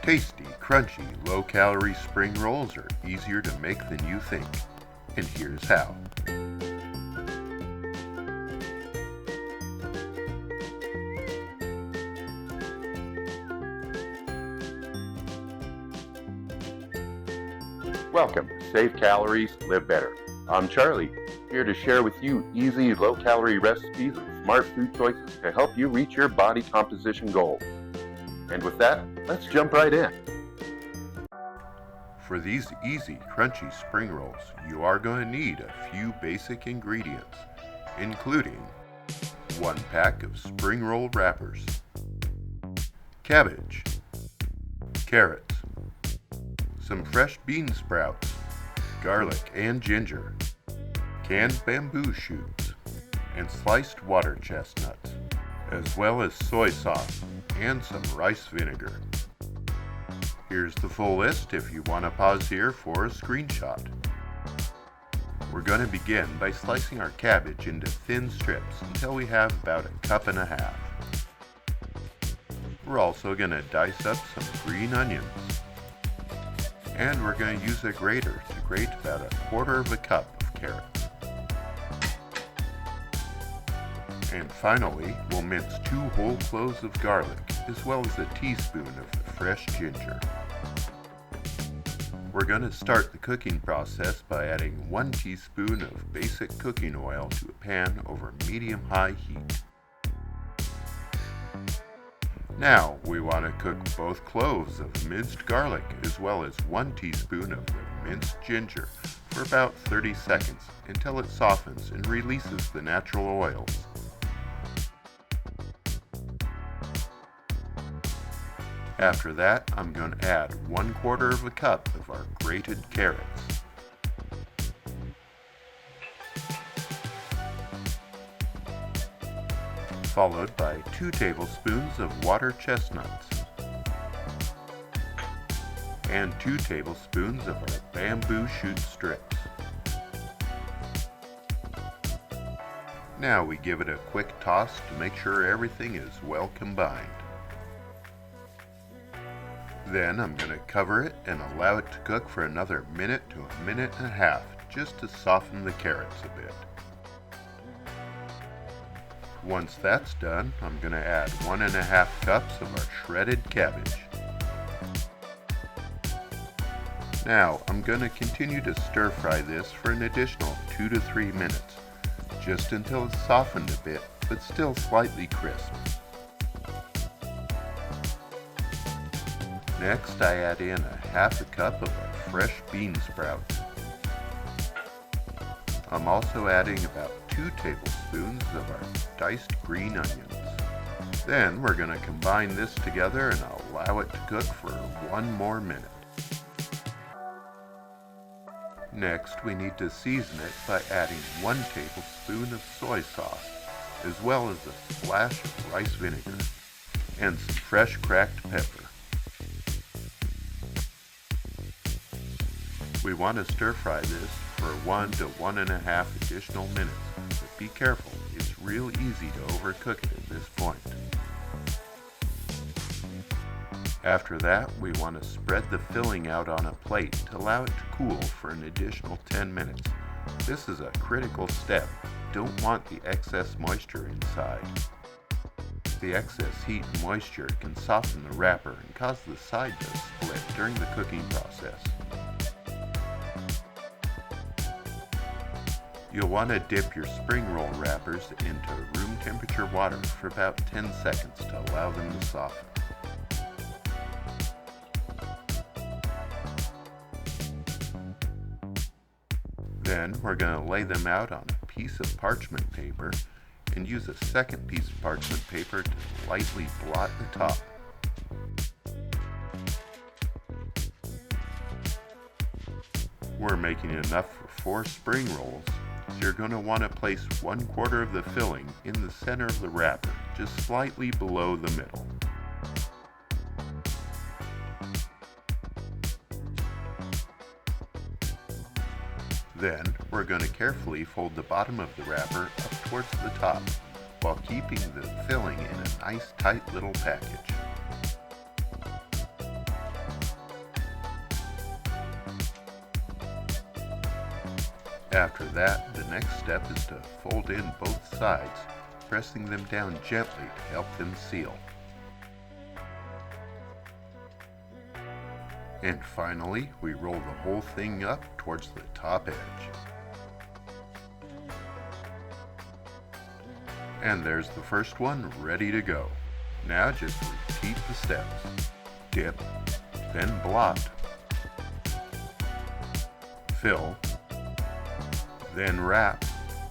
Tasty, crunchy, low-calorie spring rolls are easier to make than you think. And here's how. Welcome to Save Calories, Live Better. I'm Charlie, here to share with you easy, low-calorie recipes and smart food choices to help you reach your body composition goals. And with that, let's jump right in. For these easy, crunchy spring rolls, you are going to need a few basic ingredients, including 1 pack of spring roll wrappers, cabbage, carrots, some fresh bean sprouts, garlic and ginger, canned bamboo shoots, and sliced water chestnuts, as well as soy sauce and some rice vinegar. Here's the full list if you want to pause here for a screenshot. We're going to begin by slicing our cabbage into thin strips until we have about 1.5 cups. We're also going to dice up some green onions. And we're going to use a grater to grate about 1/4 cup of carrots. And finally, we'll mince 2 whole cloves of garlic, as well as a teaspoon of the fresh ginger. We're going to start the cooking process by adding 1 teaspoon of basic cooking oil to a pan over medium-high heat. Now we want to cook both cloves of minced garlic as well as 1 teaspoon of the minced ginger for about 30 seconds until it softens and releases the natural oils. After that, I'm going to add 1/4 cup of our grated carrots. Followed by 2 tablespoons of water chestnuts and 2 tablespoons of our bamboo shoot strips. Now we give it a quick toss to make sure everything is well combined. Then I'm going to cover it and allow it to cook for another 1 to 1.5 minutes just to soften the carrots a bit. Once that's done, I'm going to add 1.5 cups of our shredded cabbage. Now, I'm going to continue to stir fry this for an additional 2 to 3 minutes, just until it's softened a bit, but still slightly crisp. Next, I add in 1/2 cup of our fresh bean sprouts. I'm also adding about 2 tablespoons of our diced green onions. Then we're going to combine this together and allow it to cook for 1 more minute. Next, we need to season it by adding 1 tablespoon of soy sauce, as well as a splash of rice vinegar and some fresh cracked pepper. We want to stir fry this for 1 to 1.5 additional minutes, but be careful, it's real easy to overcook it at this point. After that, we want to spread the filling out on a plate to allow it to cool for an additional 10 minutes. This is a critical step. Don't want the excess moisture inside. The excess heat and moisture can soften the wrapper and cause the side to split during the cooking process. You'll want to dip your spring roll wrappers into room temperature water for about 10 seconds to allow them to soften. Then we're going to lay them out on a piece of parchment paper and use a second piece of parchment paper to lightly blot the top. We're making enough for 4 spring rolls, so you're going to want to place 1/4 of the filling in the center of the wrapper, just slightly below the middle. Then, we're going to carefully fold the bottom of the wrapper up towards the top, while keeping the filling in a nice tight little package. After that, the next step is to fold in both sides, pressing them down gently to help them seal. And finally, we roll the whole thing up towards the top edge. And there's the first one ready to go. Now just repeat the steps. Dip, then blot, fill, then wrap,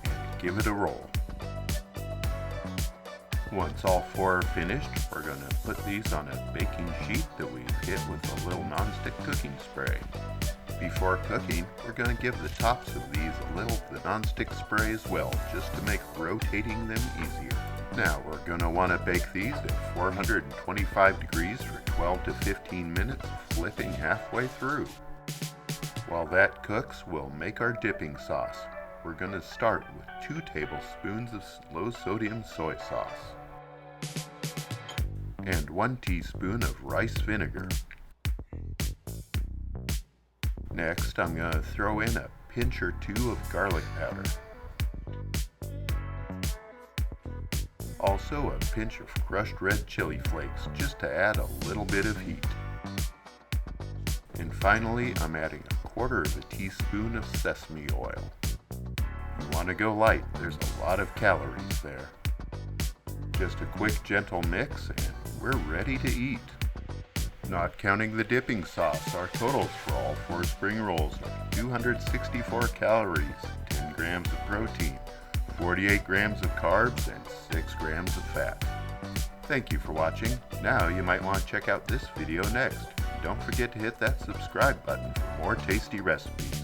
and give it a roll. Once all four are finished, we're going to put these on a baking sheet that we've hit with a little non-stick cooking spray. Before cooking, we're going to give the tops of these a little of the non-stick spray as well, just to make rotating them easier. Now we're going to want to bake these at 425 degrees for 12 to 15 minutes, flipping halfway through. While that cooks, we'll make our dipping sauce. We're going to start with 2 tablespoons of low-sodium soy sauce and 1 teaspoon of rice vinegar. Next, I'm going to throw in a pinch or 2 of garlic powder. Also a pinch of crushed red chili flakes, just to add a little bit of heat. And finally, I'm adding a 1/4 of a teaspoon of sesame oil. You want to go light, there's a lot of calories there. Just a quick gentle mix and we're ready to eat. Not counting the dipping sauce, our totals for all 4 spring rolls are 264 calories, 10 grams of protein, 48 grams of carbs, and 6 grams of fat. Thank you for watching. Now you might want to check out this video next. Don't forget to hit that subscribe button for more tasty recipes.